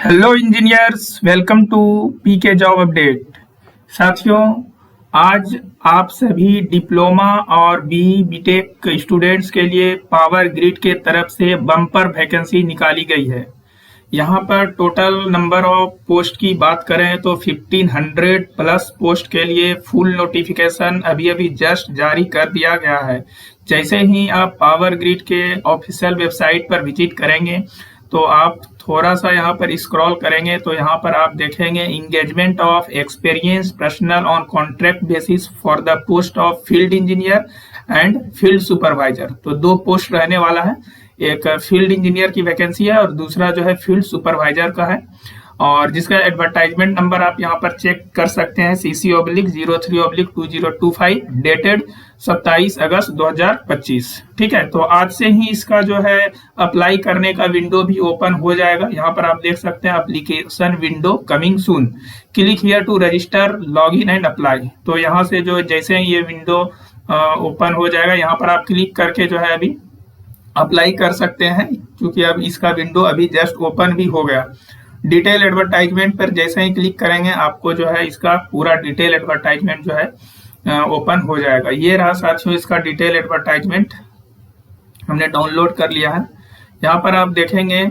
Hello engineers, welcome to PK job update. साथियों, आज आप सभी डिप्लोमा और बीटेक स्टूडेंट्स के लिए पावर ग्रिड के तरफ से बम्पर वैकेंसी निकाली गई है। यहाँ पर टोटल नंबर ऑफ पोस्ट की बात करें तो 1500 प्लस पोस्ट के लिए फुल नोटिफिकेशन अभी अभी जस्ट जारी कर दिया गया है। जैसे ही आप पावर ग्रिड के ऑफिशियल वेबसाइट पर विजिट करेंगे तो आप थोड़ा सा यहाँ पर स्क्रॉल करेंगे तो यहाँ पर आप देखेंगे engagement of experience personal on contract basis for the post of field engineer and field supervisor. तो दो पोस्ट रहने वाला है, एक फील्ड इंजीनियर की वैकेंसी है और दूसरा जो है फील्ड सुपरवाइजर का है। और जिसका एडवर्टाइजमेंट नंबर आप यहाँ पर चेक कर सकते हैं, CC/03/2025 डेटेड 27 अगस्त 2025। ठीक है, तो आज से ही इसका जो है अप्लाई करने का विंडो भी ओपन हो जाएगा। यहाँ पर आप देख सकते हैं application window coming soon, click here to register log in and apply. तो यहाँ से जो जैसे ही ये विंडो ओपन हो जाएगा, यहाँ पर आप क्लिक करके जो है अभी अप्लाई कर सकते हैं, क्योंकि अब इसका विंडो अभी जस्ट ओपन भी हो गया। डिटेल एडवर्टाइजमेंट पर जैसे ही क्लिक करेंगे आपको जो है इसका पूरा डिटेल एडवर्टाइजमेंट जो है ओपन हो जाएगा। ये रहा साथियों इसका डिटेल एडवर्टाइजमेंट, हमने डाउनलोड कर लिया है। यहाँ पर आप देखेंगे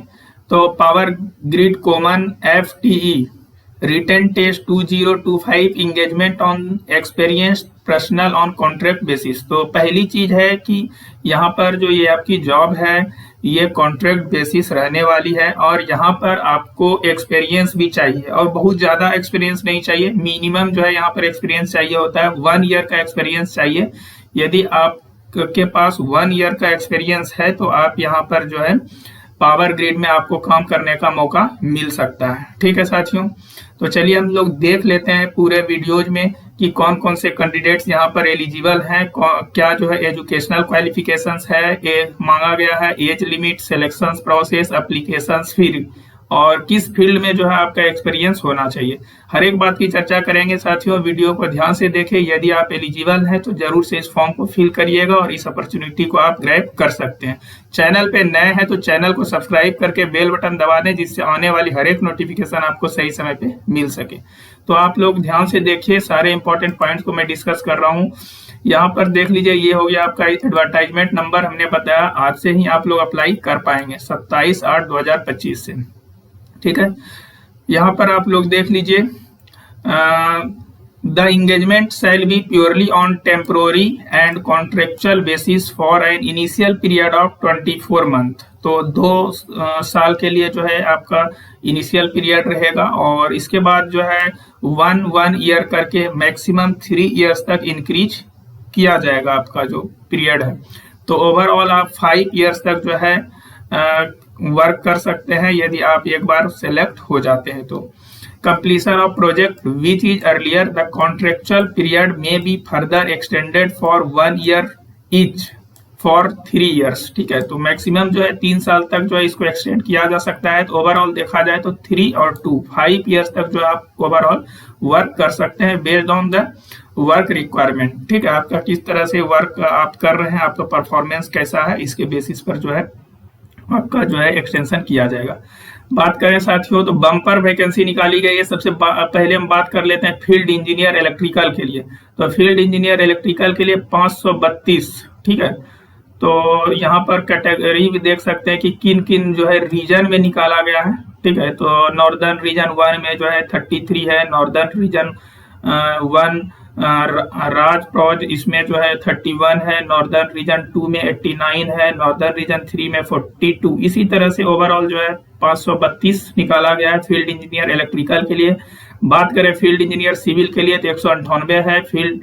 तो power grid common FTE written test 2025 engagement on experience personal on contract basis. तो पहली चीज है कि यहाँ पर जो ये आपकी जॉब है ये कॉन्ट्रैक्ट बेसिस रहने वाली है और यहाँ पर आपको एक्सपीरियंस भी चाहिए और बहुत ज्यादा एक्सपीरियंस नहीं चाहिए। मिनिमम जो है यहाँ पर एक्सपीरियंस चाहिए होता है 1 ईयर का एक्सपीरियंस चाहिए। यदि आप के पास 1 ईयर का एक्सपीरियंस है तो आप यहाँ पर जो है पावर ग्रिड में आपको काम करने का मौका मिल सकता है। ठीक है साथियों, तो चलिए हम लोग देख लेते हैं पूरे वीडियोज में कि कौन कौन से कैंडिडेट्स यहाँ पर एलिजिबल हैं, क्या जो है एजुकेशनल क्वालिफिकेशंस है, ये मांगा गया है, age limit, selection process, application fee और किस फील्ड में जो है आपका एक्सपीरियंस होना चाहिए। हर एक बात की चर्चा करेंगे साथियों, वीडियो को ध्यान से देखें। यदि आप एलिजिबल हैं तो जरूर से इस फॉर्म को फिल करिएगा और इस अपॉर्चुनिटी को आप ग्रैब कर सकते हैं। चैनल पे नए हैं तो चैनल को सब्सक्राइब करके बेल बटन दबा दें, जिससे आने वाली हर एक नोटिफिकेशन आपको सही समय पे मिल सके। तो आप लोग ध्यान से देखिए, सारे इंपॉर्टेंट पॉइंट्स को मैं डिस्कस कर रहा हूँ। यहाँ पर देख लीजिए, ये हो गया आपका एडवर्टाइजमेंट नंबर। हमने बताया आज से ही आप लोग अप्लाई कर पाएंगे 27/8/2025 से। ठीक है, यहाँ पर आप लोग देख लीजिए, the engagement shall be purely on temporary and contractual basis for an initial period of 24 month. तो 2 साल के लिए जो है आपका इनिशियल पीरियड रहेगा और इसके बाद जो है 1 ईयर करके मैक्सिमम 3 इयर्स तक इंक्रीज किया जाएगा आपका जो पीरियड है। तो ओवरऑल आप 5 इयर्स तक जो है वर्क कर सकते हैं यदि आप एक बार सेलेक्ट हो जाते हैं तो। Completion of project which is earlier the contractual period में be further extended for 1 year each for 3 years. ठीक है, तो मैक्सिमम जो है 3 साल तक जो है इसको एक्सटेंड किया जा सकता है। तो ओवरऑल देखा जाए तो 3 और 2 5 इयर्स तक जो आप ओवरऑल वर्क कर सकते हैं based on the work requirement. ठीक है, आपका किस तरह से वर्क आप कर रहे हैं, आपका परफॉर्मेंस कैसा है, इसके बेसिस पर जो है आपका जो है एक्सटेंशन किया जाएगा। बात करें साथियों तो बम्पर वैकेंसी निकाली गई है। सबसे पहले हम बात कर लेते हैं फील्ड इंजीनियर इलेक्ट्रिकल के लिए। तो फील्ड इंजीनियर इलेक्ट्रिकल के लिए 532। ठीक है, तो यहाँ पर कैटेगरी भी देख सकते हैं कि किन किन जो है रीजन में निकाला गया है। ठीक है, तो नॉर्दर्न रीजन 1 में जो है 33 है, नॉर्दर्न रीजन 1 राज प्रोज इसमें जो है 31 है, नॉर्दर्न रीजन 2 में 89 है, नॉर्दर्न रीजन 3 में 42। इसी तरह से ओवरऑल जो है 532 निकाला गया है फील्ड इंजीनियर इलेक्ट्रिकल के लिए। बात करें फील्ड इंजीनियर सिविल के लिए तो 198 है, फील्ड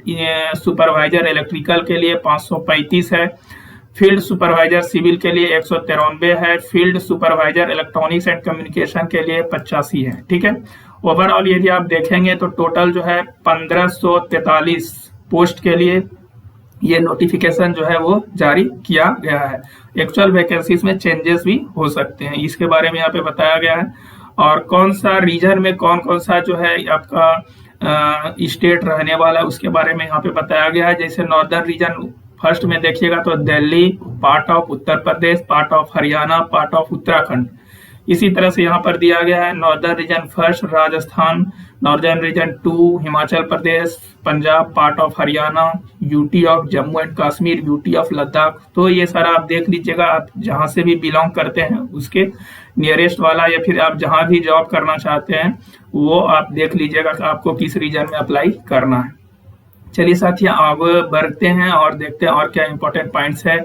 सुपरवाइजर इलेक्ट्रिकल के लिए 535 है, फील्ड सुपरवाइजर सिविल के लिए 193 है, field supervisor electronics and communication के लिए 85 है। ठीक है, ओवरऑल यदि आप देखेंगे तो टोटल जो है 1543 पोस्ट के लिए ये नोटिफिकेशन जो है वो जारी किया गया है। एक्चुअल वैकेंसीज में चेंजेस भी हो सकते हैं, इसके बारे में यहाँ पे बताया गया है। और कौन सा रीजन में कौन कौन सा जो है आपका स्टेट रहने वाला है उसके बारे में यहाँ पे बताया गया है। जैसे नॉर्दर्न रीजन फर्स्ट में देखिएगा तो Delhi, part of Uttar Pradesh, part of Haryana, part of Uttarakhand, इसी तरह से यहाँ पर दिया गया है northern region first Rajasthan, northern region 2 Himachal Pradesh, Punjab, part of Haryana, UT of Jammu and Kashmir, UT of Ladakh. तो ये सारा आप देख लीजिएगा, आप जहाँ से भी बिलोंग करते हैं उसके नियरेस्ट वाला या फिर आप जहाँ भी जॉब करना चाहते हैं वो आप देख लीजिएगा कि आपको किस रीजन में अप्लाई करना है। चलिए साथियों आगे बढ़ते हैं और देखते हैं और क्या इंपॉर्टेंट पॉइंट्स है।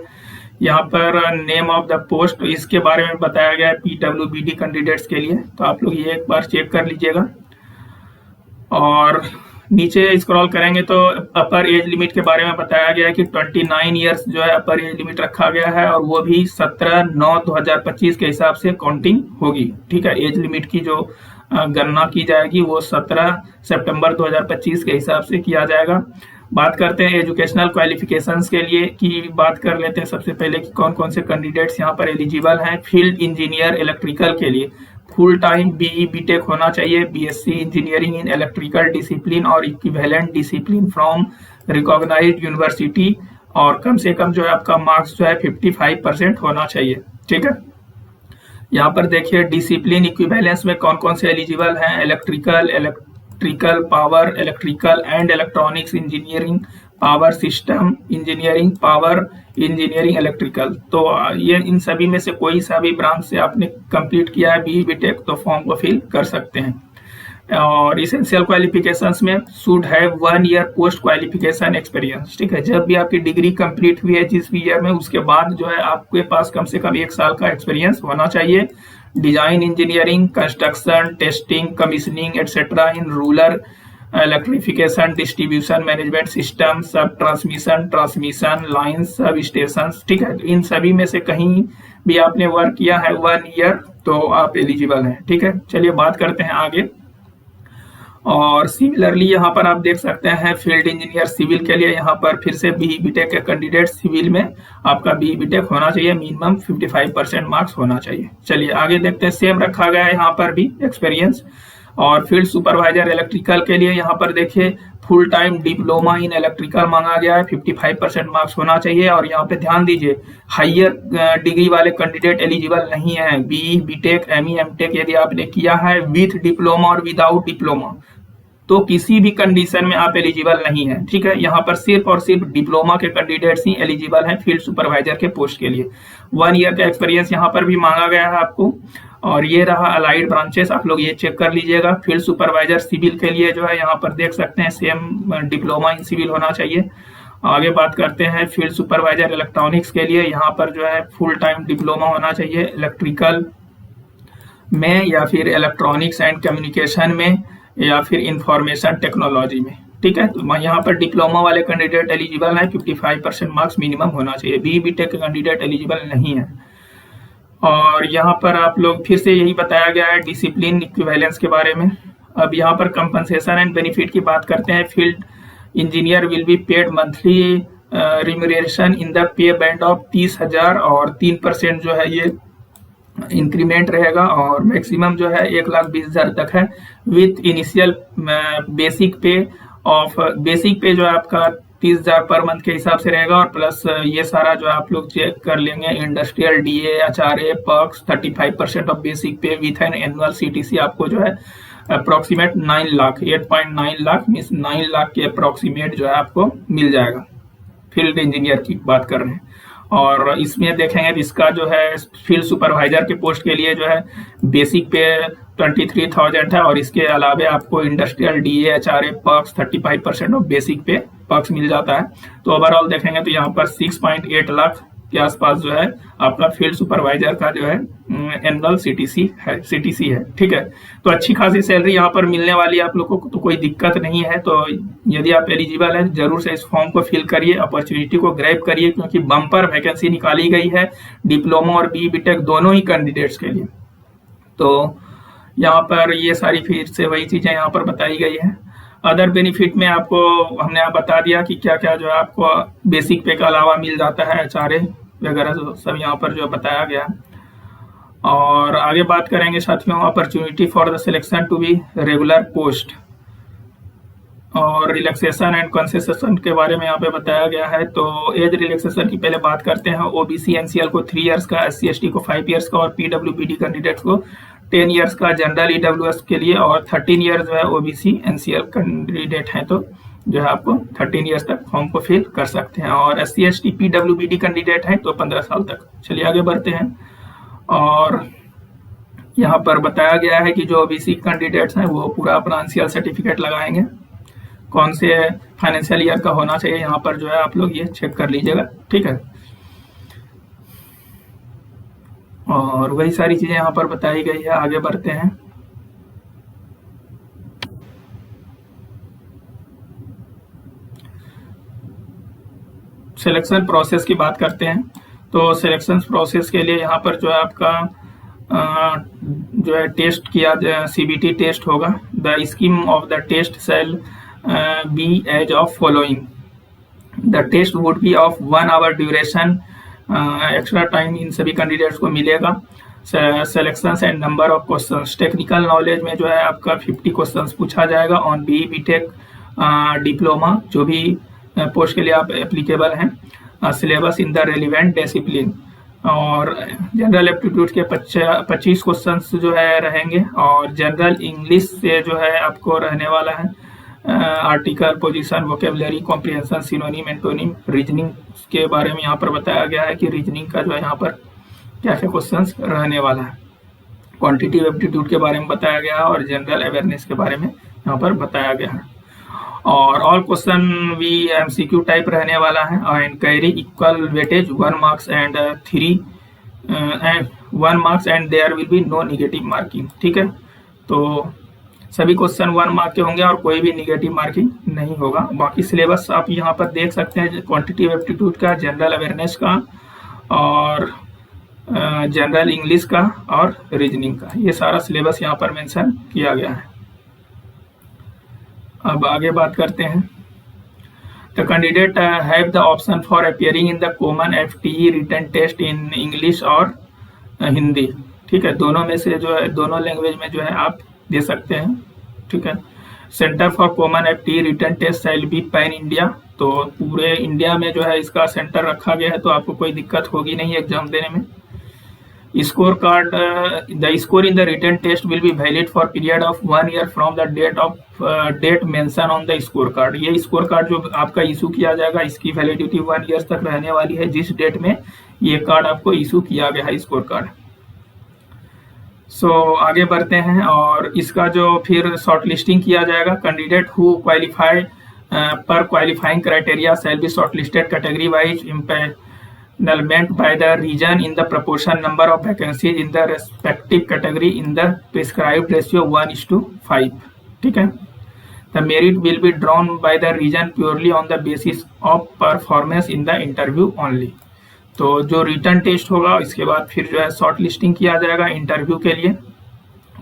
यहाँ पर नेम ऑफ द पोस्ट इसके बारे में बताया गया है पीडब्ल्यूबीडी कैंडिडेट्स के लिए, तो आप लोग ये एक बार चेक कर लीजिएगा। और नीचे स्क्रॉल करेंगे तो अपर एज लिमिट के बारे में बताया गया है कि 29 ईयर्स जो है अपर एज लिमिट रखा गया है और वो भी 17/9/2025 के हिसाब से काउंटिंग होगी। ठीक है, एज लिमिट की जो गणना की जाएगी वो 17 सितंबर 2025 के हिसाब से किया जाएगा। बात करते हैं एजुकेशनल क्वालिफिकेशंस के लिए की बात कर लेते हैं सबसे पहले कि कौन कौन से कैंडिडेट्स यहाँ पर एलिजिबल हैं। फील्ड इंजीनियर इलेक्ट्रिकल के लिए फुल टाइम बीई बीटेक होना चाहिए, BSc engineering in electrical discipline और equivalent discipline from recognised university, और कम से कम जो है आपका मार्क्स जो है 55% होना चाहिए। ठीक है, यहाँ पर देखिए डिसिप्लिन इक्विवेलेंस में कौन कौन से एलिजिबल हैं। Electrical power, electrical and electronics engineering, power system engineering, power engineering electrical. तो ये इन सभी में से कोई सा भी ब्रांच से आपने कंप्लीट किया है बीई बीटेक तो फॉर्म को फिल कर सकते हैं। और इसेंशियल क्वालिफिकेशंस में should have 1 year post qualification experience. ठीक है, जब भी आपकी डिग्री कंप्लीट हुई है जिस भी ईयर में उसके बाद जो है आपके पास कम से कम 1 साल का एक्सपीरियंस होना चाहिए। Design engineering, construction, testing, commissioning etcetera in rural electrification, distribution management system, सब ट्रांसमिशन लाइन, सब स्टेशन। ठीक है, इन सभी में से कहीं भी आपने वर्क किया है 1 ईयर तो आप एलिजिबल हैं। ठीक है, चलिए बात करते हैं आगे। और सिमिलरली यहाँ पर आप देख सकते हैं फील्ड इंजीनियर सिविल के लिए यहाँ पर फिर से बीई बीटेक के कैंडिडेट सिविल में आपका बीई बीटेक होना चाहिए, मिनिमम 55% मार्क्स होना चाहिए। चलिए आगे देखते हैं, सेम रखा गया है यहाँ पर भी एक्सपीरियंस। और फील्ड सुपरवाइजर इलेक्ट्रिकल के लिए यहाँ पर देखिए full time diploma in electrical मांगा गया है, 55% मार्क्स होना चाहिए। और यहाँ पे ध्यान दीजिए हायर डिग्री वाले कैंडिडेट एलिजिबल नहीं है। बीई बीटेक एमई एमटेक यदि आपने किया है विथ डिप्लोमा और विदाउट डिप्लोमा तो किसी भी कंडीशन में आप एलिजिबल नहीं है। ठीक है, यहाँ पर सिर्फ और सिर्फ डिप्लोमा के कैंडिडेट्स ही एलिजिबल हैं फील्ड सुपरवाइजर के पोस्ट के लिए। 1 ईयर का एक्सपीरियंस यहाँ पर भी मांगा गया है आपको। और ये रहा अलाइड ब्रांचेस, आप लोग ये चेक कर लीजिएगा। फील्ड सुपरवाइजर सिविल के लिए जो है यहाँ पर देख सकते हैं सेम डिप्लोमा इन सिविल होना चाहिए। आगे बात करते हैं फील्ड सुपरवाइजर इलेक्ट्रॉनिक्स के लिए, यहाँ पर जो है फुल टाइम डिप्लोमा होना चाहिए इलेक्ट्रिकल में या फिर इलेक्ट्रॉनिक्स एंड कम्युनिकेशन में या फिर इंफॉर्मेशन टेक्नोलॉजी में। ठीक है, तो यहाँ पर डिप्लोमा वाले कैंडिडेट एलिजिबल है, 55% मार्क्स मिनिमम होना चाहिए। बीई बीटेक के कैंडिडेट एलिजिबल नहीं है। और यहाँ पर आप लोग फिर से यही बताया गया है डिसिप्लिन इक्विवेलेंस के बारे में। अब यहाँ पर कंपनसेशन एंड बेनिफिट की बात करते हैं। Field engineer will be paid monthly remuneration in the pay band of 30,000 और 3% जो है ये इंक्रीमेंट रहेगा और मैक्सिमम जो है 1,20,000 तक है विथ इनिशियल बेसिक पे जो है आपका 30,000 पर मंथ के हिसाब से रहेगा। और प्लस ये सारा जो आप लोग चेक कर लेंगे industrial DA HRA perks 35% of basic पे विथ एन एनुअल सीटीसी आपको जो है अप्रोक्सीमेट 9 लाख 8.9 लाख मीन्स 9 लाख के अप्रोक्सीमेट जो है आपको मिल जाएगा। फील्ड इंजीनियर की बात कर रहे हैं। और इसमें देखेंगे इसका जो है फील्ड सुपरवाइजर के पोस्ट के लिए जो है बेसिक पे 23,000 है और इसके अलावा आपको industrial DA HRA perks 35% of basic पे पर्क्स मिल जाता है। तो ओवरऑल देखेंगे तो यहाँ पर 6.8 लाख के आसपास जो है आपका फील्ड सुपरवाइजर का जो है एनुअल सीटीसी है। ठीक है, तो अच्छी खासी सैलरी यहाँ पर मिलने वाली है आप लोगों को, तो कोई दिक्कत नहीं है। तो यदि आप एलिजिबल है जरूर से इस फॉर्म को फिल करिए, अपॉर्चुनिटी को ग्रैब करिए क्योंकि बम्पर वैकेंसी निकाली गई है डिप्लोमा और बीई बीटेक दोनों ही कैंडिडेट्स के लिए। तो यहाँ पर ये सारी फिर से वही चीजें यहाँ पर बताई गई है। अदर बेनिफिट में आपको हमने आप बता दिया कि क्या क्या जो है आपको बेसिक पे के अलावा मिल जाता है, एचआरए वगैरह सब यहाँ पर जो बताया गया। और आगे बात करेंगे साथियों opportunity for the selection to be regular post. और रिलैक्सेशन एंड कंसेशन के बारे में यहाँ पे बताया गया है। तो एज रिलैक्सेशन की पहले बात करते हैं। ओबीसी एनसीएल को 3 इयर्स का, एससी एसटी को 5 इयर्स का और पीडब्ल्यूबीडी कैंडिडेट्स को 10 इयर्स का जनरल ईडब्ल्यूएस के लिए, और 13 इयर्स जो है ओबीसी एनसीएल कैंडिडेट हैं तो जो है आपको 13 इयर्स तक फॉर्म को फिल कर सकते हैं, और एससी एसटी पीडब्ल्यूबीडी कैंडिडेट हैं तो 15 साल तक। चलिए आगे बढ़ते हैं। और यहाँ पर बताया गया है कि जो ओबीसी कैंडिडेट्स हैं वो पूरा अपना एनसीएल सर्टिफिकेट लगाएंगे। कौन से फाइनेंशियल ईयर का होना चाहिए यहाँ पर जो है आप लोग ये चेक कर लीजिएगा, ठीक है। और वही सारी चीजें यहाँ पर बताई गई है। आगे बढ़ते हैं। सिलेक्शन प्रोसेस की बात करते हैं। तो सिलेक्शन प्रोसेस के लिए यहाँ पर जो है आपका जो है टेस्ट किया, सीबीटी टेस्ट होगा। The scheme of the test shall be as of following. The test would be of 1 hour duration. Extra time in सभी कैंडिडेट्स को मिलेगा। Selections and number of questions. Technical knowledge में जो है आपका 50 questions पूछा जाएगा ऑन बी बीटेक डिप्लोमा, जो भी पोस्ट के लिए आप एप्लीकेबल हैं। Syllabus in the relevant discipline. और जनरल एप्टीट्यूड के 25 क्वेश्चंस जो है रहेंगे, और जनरल इंग्लिश से जो है आपको रहने वाला है article, position, vocabulary, comprehension, synonym, antonym. Reasoning के बारे में यहाँ पर बताया गया है कि रीजनिंग का जो है यहाँ पर क्या क्या क्वेश्चंस रहने वाला है। क्वांटिटिव एप्टीट्यूड के बारे में बताया गया है, और जनरल अवेयरनेस के बारे में यहाँ पर बताया गया है। और ऑल क्वेश्चन भी एमसीक्यू टाइप रहने वाला है, and carry equal weightage 1 marks and 1 marks and there will be no negative marking, ठीक है। तो सभी क्वेश्चन 1 मार्क के होंगे और कोई भी नेगेटिव मार्किंग नहीं होगा। बाकी सिलेबस आप यहाँ पर देख सकते हैं, क्वांटिटिव एप्टीट्यूड का, जनरल अवेयरनेस का, और जनरल इंग्लिश का, और रीजनिंग का। ये सारा सिलेबस यहाँ पर मेंशन किया गया है। अब आगे बात करते हैं। The candidate have the option for appearing in the common FTE written test in English और हिंदी, ठीक है। दोनों में से जो है, दोनों लैंग्वेज में जो है आप दे सकते हैं, ठीक है। Centre for common FTE written test shall be pan India. तो पूरे इंडिया में जो है इसका सेंटर रखा गया है, तो आपको कोई दिक्कत होगी नहीं एग्जाम देने में। Score card, the score in the written test will be valid for period of 1 year from the date mention on the score card. ये स्कोर कार्ड जो आपका इशू किया जाएगा, इसकी वैलिडिटी 1 ईयर तक रहने वाली है, जिस डेट में ये कार्ड आपको इशू किया गया है, स्कोर कार्ड। आगे बढ़ते हैं। और इसका जो फिर शॉर्ट लिस्टिंग किया जाएगा, candidate who qualify per qualifying criteria shall be short listed category wise empanelment by the region in the proportion number of vacancies in the respective category in the prescribed ratio 1:5, ठीक है। The merit will be drawn by the region purely on the basis of performance in the interview only. तो जो written test होगा, इसके बाद फिर जो है शॉर्ट लिस्टिंग किया जाएगा इंटरव्यू के लिए।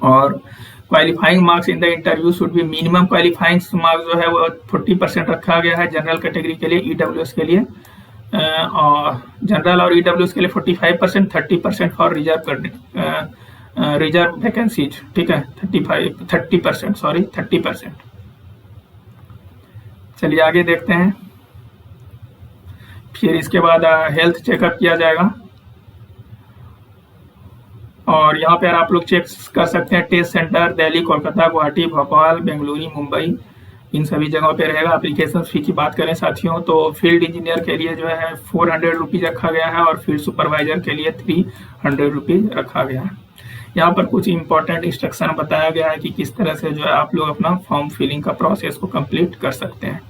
और qualifying marks in the interview should be, minimum qualifying marks जो है वो 40% रखा गया है जनरल कैटेगरी के लिए, ईडब्ल्यूएस के लिए, और जनरल और ईडब्ल्यूएस के लिए 45%, 30% फॉर रिजर्व वैकेंसीज, ठीक है। 30%। चलिए आगे देखते हैं। फिर इसके बाद हेल्थ चेकअप किया जाएगा, और यहाँ पर आप लोग चेक कर सकते हैं। टेस्ट सेंटर दिल्ली, कोलकाता, गुवाहाटी, भोपाल, बेंगलुरु, मुंबई, इन सभी जगहों पे रहेगा। एप्लीकेशन फी की बात करें साथियों, तो फील्ड इंजीनियर के लिए जो है 400 रुपीज़ रखा गया है, और फील्ड सुपरवाइजर के लिए 300 रुपीज़ रखा गया है। यहाँ पर कुछ इंपॉर्टेंट इंस्ट्रक्शन बताया गया है कि किस तरह से जो है आप लोग अपना फॉर्म फिलिंग का प्रोसेस को कंप्लीट कर सकते हैं।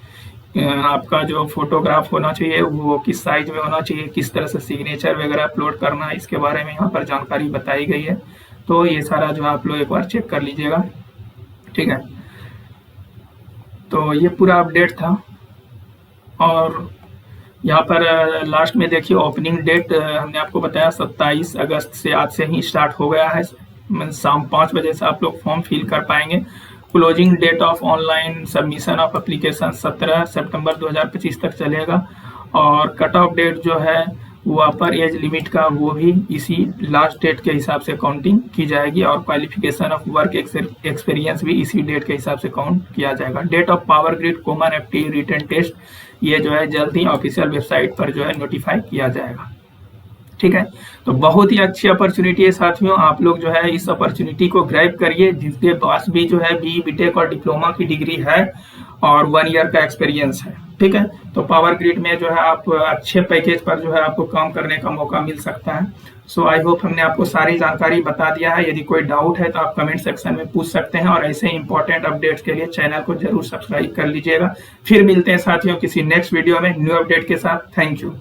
आपका जो फोटोग्राफ होना चाहिए वो किस साइज में होना चाहिए, किस तरह से सिग्नेचर वगैरह अपलोड करना है, इसके बारे में यहाँ पर जानकारी बताई गई है। तो ये सारा जो आप लोग एक बार चेक कर लीजिएगा, ठीक है। तो ये पूरा अपडेट था। और यहाँ पर लास्ट में देखिए, ओपनिंग डेट हमने आपको बताया 27 अगस्त से, आज से ही स्टार्ट हो गया है। शाम 5 बजे से आप लोग फॉर्म फिल कर पाएंगे। Closing date of online submission of application 17 सितंबर 2025 तक चलेगा। और कट ऑफ डेट जो है वो अपर एज लिमिट का वो भी इसी लास्ट डेट के हिसाब से काउंटिंग की जाएगी, और क्वालिफिकेशन ऑफ वर्क एक्सपीरियंस भी इसी डेट के हिसाब से काउंट किया जाएगा। Date of power grid common FT written test ये जो है जल्द ही ऑफिशियल वेबसाइट पर जो है नोटिफाई किया जाएगा। ठीक है, तो बहुत ही अच्छी अपॉर्चुनिटी है साथियों, आप लोग जो है इस अपॉर्चुनिटी को ग्रैब करिए। जिसके पास भी जो है बी बीटेक और डिप्लोमा की डिग्री है और 1 ईयर का एक्सपीरियंस है, ठीक है, तो पावर ग्रिड में जो है आप अच्छे पैकेज पर जो है आपको काम करने का मौका मिल सकता है। सो आई होप हमने आपको सारी जानकारी बता दिया है। यदि कोई डाउट है तो आप कमेंट सेक्शन में पूछ सकते हैं, और ऐसे इंपॉर्टेंट अपडेट्स के लिए चैनल को जरूर सब्सक्राइब कर लीजिएगा। फिर मिलते हैं साथियों किसी नेक्स्ट वीडियो में न्यू अपडेट के साथ। Thank you.